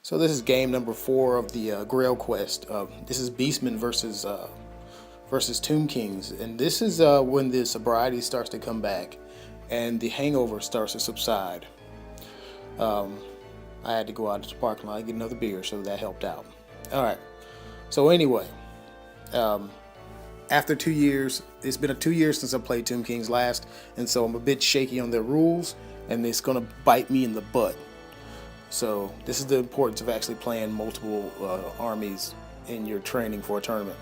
So this is game number 4 of the Grail Quest. This is Beastmen versus Tomb Kings, and this is when the sobriety starts to come back, and the hangover starts to subside. I had to go out to the parking lot and get another beer, so that helped out. All right. So anyway, after 2 years, it's been 2 years since I played Tomb Kings last, and so I'm a bit shaky on their rules, and it's gonna bite me in the butt. So this is the importance of actually playing multiple armies in your training for a tournament.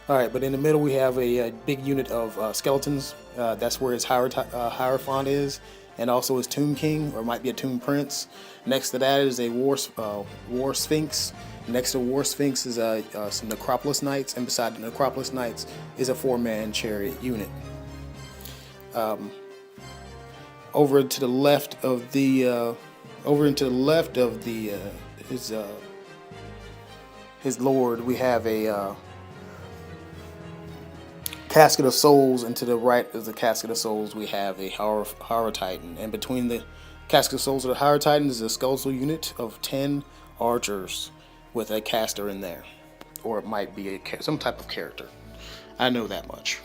All right, but in the middle we have a big unit of skeletons. That's where his Hierophant is, and also his Tomb King, or it might be a Tomb Prince. Next to that is a War Sphinx. Next to War Sphinx is some Necropolis Knights, and beside the Necropolis Knights is a 4-man chariot unit. Over to the left of the his lord, we have a Casket of Souls, and to the right of the Casket of Souls we have a Horror Titan, and between the Casket of Souls and the Horror Titan is a skeletal unit of 10 archers with a caster in there, or it might be some type of character. I know that much.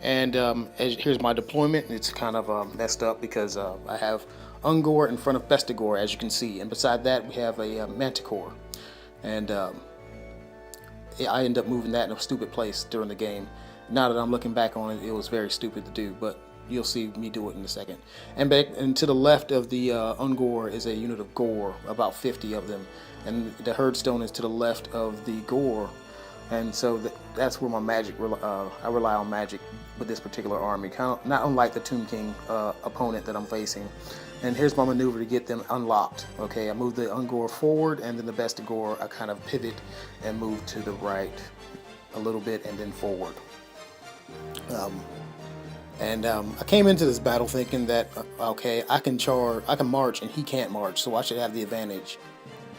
And here's my deployment. It's kind of messed up because I have Ungor in front of Bestigor, as you can see, and beside that we have a Manticore, and I end up moving that in a stupid place during the game. Now that I'm looking back on it, it was very stupid to do, but you'll see me do it in a second. And to the left of the Ungor is a unit of Gore, about 50 of them, and the Herdstone is to the left of the Gore. And so that's where my magic, I rely on magic with this particular army, kind of not unlike the Tomb King opponent that I'm facing. And here's my maneuver to get them unlocked. Okay, I move the Ungor forward, and then the Bestigor I kind of pivot and move to the right a little bit and then forward. I came into this battle thinking that okay, I can march and he can't march, so I should have the advantage.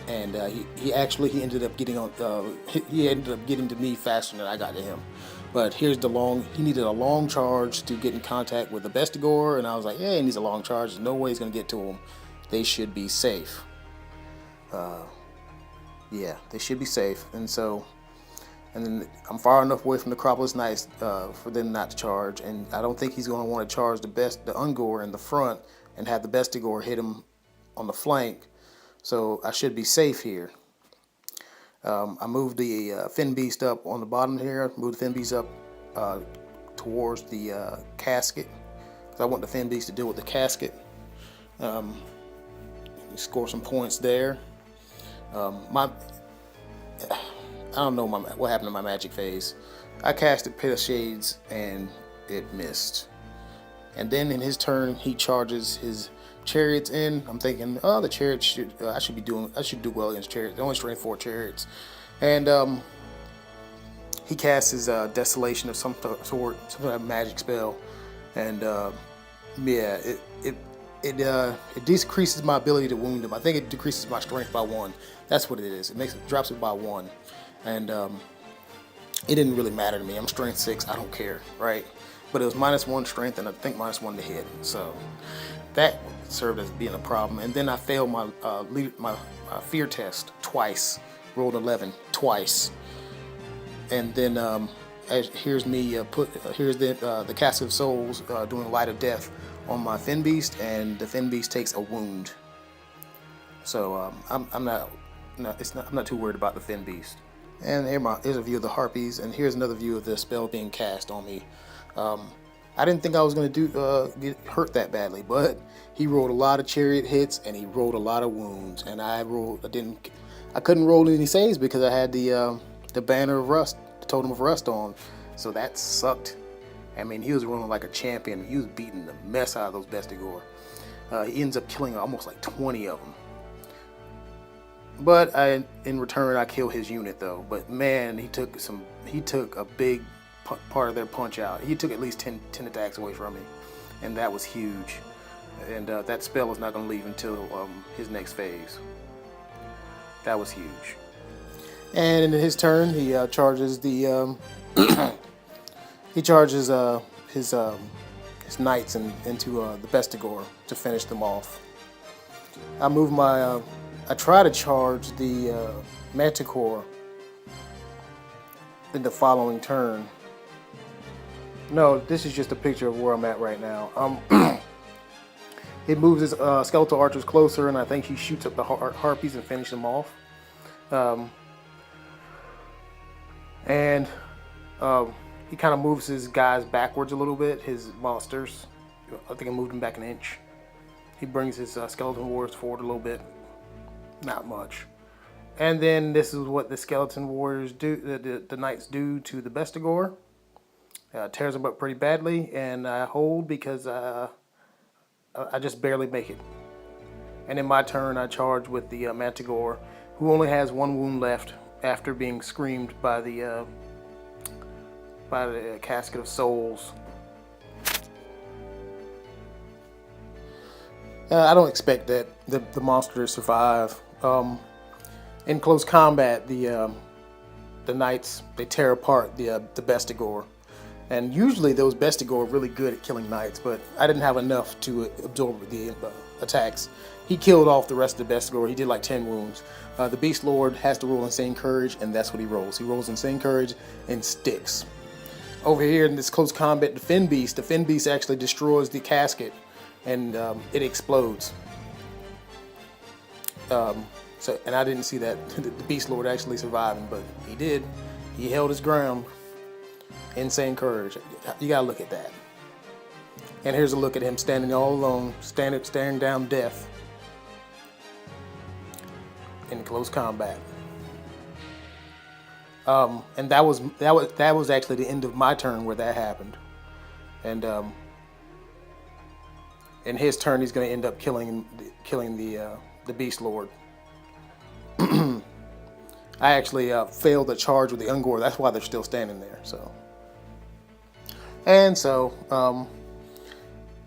And he ended up getting on. He ended up getting to me faster than I got to him. But here's he needed a long charge to get in contact with the Bestigor, and I was like, yeah, he needs a long charge. There's no way he's gonna get to him. They should be safe. Yeah, they should be safe. And then I'm far enough away from the Necropolis Knights for them not to charge, and I don't think he's gonna want to charge the Ungor in the front and have the Bestigor hit him on the flank. So I should be safe here. I moved the Fin Beast up on the bottom here. Moved the Fin Beast up towards the casket, because I want the Fin Beast to deal with the casket. Score some points there. I don't know what happened to my magic phase. I casted Pit of Shades and it missed. And then in his turn, he charges his chariots in. I'm thinking, oh, the chariots I should do well against chariots. They only strength 4 chariots, and he casts his Desolation of some sort, some kind of magic spell, and yeah, it decreases my ability to wound him. I think it decreases my strength by 1. That's what it is. It drops it by 1, and it didn't really matter to me. I'm strength 6. I don't care, right? But it was -1 strength and I think -1 to hit, so that served as being a problem. And then I failed my fear test twice, rolled 11 twice, and then here's the Casket of Souls doing Light of Death on my Fin Beast, and the Fin Beast takes a wound. So I'm not too worried about the Fin Beast. And here's a view of the Harpies, and here's another view of the spell being cast on me. I didn't think I was going to get hurt that badly, but he rolled a lot of chariot hits and he rolled a lot of wounds, and I couldn't roll any saves because I had the Banner of Rust, the Totem of Rust on, so that sucked. I mean, he was rolling like a champion. He was beating the mess out of those Bestigor. He ends up killing almost like 20 of them. But in return, I killed his unit though. But man, he took a big part of their punch out. He took at least 10 attacks away from me, and that was huge. And that spell is not going to leave until his next phase. That was huge. And in his turn, he charges the his knights into the Bestigor to finish them off. I move my, I try to charge the Manticore in the following turn. No, this is just a picture of where I'm at right now. It moves his skeletal archers closer, and I think he shoots up the harpies and finishes them off. And he kind of moves his guys backwards a little bit, his monsters. I think I moved him back an inch. He brings his skeleton warriors forward a little bit. Not much. And then this is what the skeleton warriors do, the knights do to the Bestigor. Tears them up pretty badly, and I hold because I just barely make it. And in my turn, I charge with the Manticore, who only has one wound left after being screamed by the Casket of Souls. I don't expect that the monster to survive. In close combat, the knights, they tear apart the Bestigor. And usually those Bestigor are really good at killing knights, but I didn't have enough to absorb the attacks. He killed off the rest of the Bestigor. He did like 10 wounds. The Beast Lord has to roll Insane Courage, and that's what he rolls. He rolls Insane Courage and sticks. Over here in this close combat, the Fin Beast actually destroys the casket, and it explodes. And I didn't see that the Beast Lord actually surviving, but he did. He held his ground. Insane Courage. You gotta look at that. And here's a look at him standing all alone, staring down death in close combat. And that was actually the end of my turn where that happened. And in his turn, he's going to end up killing the Beast Lord. I actually failed the charge with the Ungor. That's why they're still standing there. So,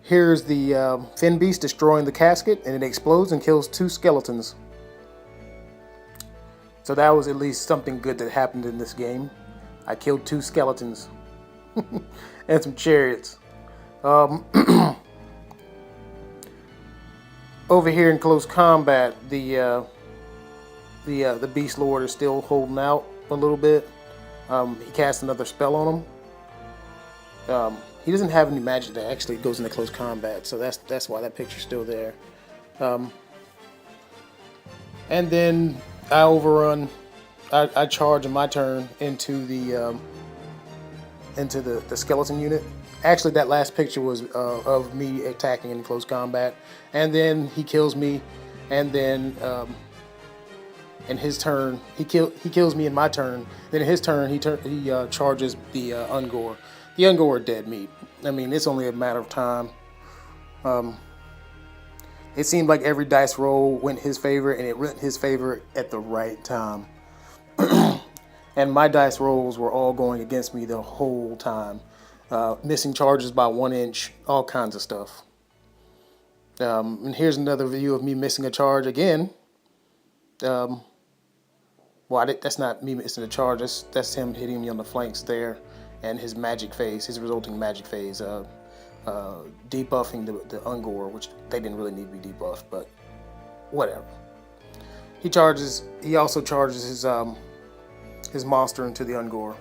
here's the Fin Beast destroying the casket, and it explodes and kills 2 skeletons. So that was at least something good that happened in this game. I killed 2 skeletons and some chariots. Over here in close combat, the Beast Lord is still holding out a little bit. He casts another spell on him. He doesn't have any magic that actually goes into close combat, so that's why that picture's still there. And then I overrun. I charge in my turn into the skeleton unit. Actually, that last picture was of me attacking in close combat, and then he kills me, and then in his turn he kills me in my turn. Then in his turn he charges the Ungor. The Ungor are dead meat. I mean, it's only a matter of time. It seemed like every dice roll went his favor, and it went his favor at the right time. And my dice rolls were all going against me the whole time. Missing charges by 1 inch, all kinds of stuff. And here's another view of me missing a charge again. Well, that's not me missing a charge. That's him hitting me on the flanks there, and his magic phase, his resulting magic phase, debuffing the Ungor, which they didn't really need to be debuffed, but whatever. He also charges his monster into the Ungor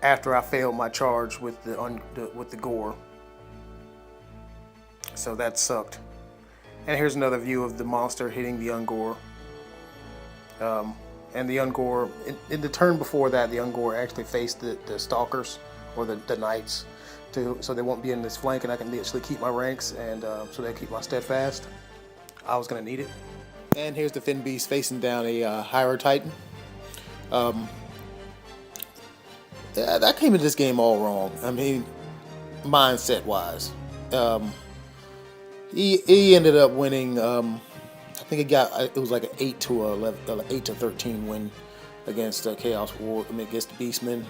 after I failed my charge with the Gore. So that sucked. And here's another view of the monster hitting the Ungor. And the Ungor, in the turn before that, the Ungor actually faced the Stalkers, or the Knights, so they won't be in this flank, and I can actually keep my ranks, and so they keep my steadfast. I was going to need it. And here's the Fin Beast facing down a Hydra Titan. I came into this game all wrong. I mean, mindset-wise. He ended up winning. I think it was like an 8-13 win against Chaos War. Against the Beastmen.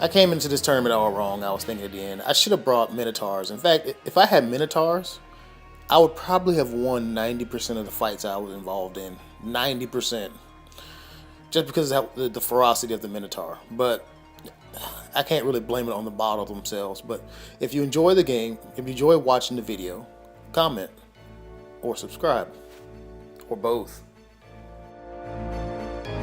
I came into this tournament all wrong. I was thinking at the end, I should have brought Minotaurs. In fact, if I had Minotaurs, I would probably have won 90% of the fights I was involved in. 90%. Just because of the ferocity of the Minotaur. But I can't really blame it on the bottle themselves. But if you enjoy the game, if you enjoy watching the video, comment. or subscribe, or both.